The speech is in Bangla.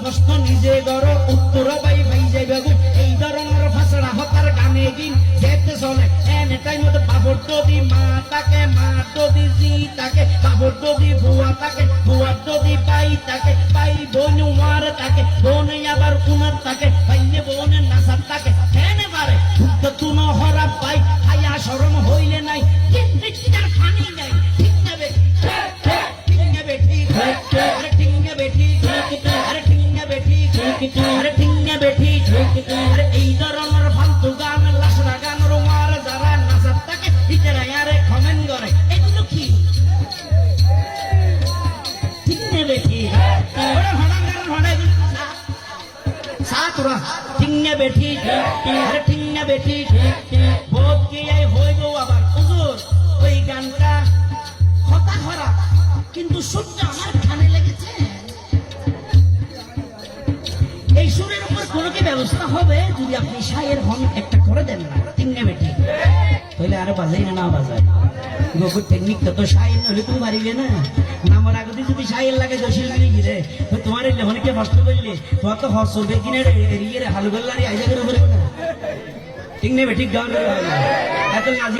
প্রশ্ন নিজে গড় উত্তর পাই পাই যাইবে গো এই ধরনের ফাঁসড়া হতার গানে গিন যেতে চলে এনে টাইম মতো বাবর যদি মা তাকে মা যদি জি তাকে বাবর যদি বুয়া তাকে বুয়া যদি পাই তাকে পাই বোন উমার তাকে বোন আবার উনার তাকে পাইলে বোনের নাসার তাকে এনে পারে তো তুনো হরা পাই হায়া শরম হইলে নাই কিন্তু তার ফানি নাই ঠিক নেবে ঠিক নেবে ঠিক আরে ঠিক নেবে ঠিক আরে ঠিক নেবে ঠিক আরে ঠিক নেবে ঠিক আরে এই ধরনের ফালতু গান লাসরা গান রোমার যারা নাচার তাকে ভিতরে আরে কমেন্ট করে এগুলো কি ঠিক নেবে ঠিক ওরা ভাড়া গান ভাড়া সাতরা ঠিক নেবে ঠিক আরে ঠিক নেবে ঠিক বোধ কি এই হইব আবার হুজুর ওই গানটা হতা খারাপ কিন্তু সুরটা আমার কানে লেগেছে এই সুরের উপর কোনো কি ব্যবস্থা হবে যদি আপনি শায়ের হন একটা করে দেন না ঠিক নেবে ঠিক তাহলে আরো বাজাই না বাজায় গোকুর টেকনিক তো শায়ের নইলে তুমি পারিবে না নামার আগে যদি শায়ের লাগে জসিল গিরি গিরে তো তোমার এই লেখনকে কষ্ট করলে তোমার তো হর চলবে কিনে এরিয়ে হালু গল্লারি আইজা করে না ঠিক নেবে ঠিক গান এত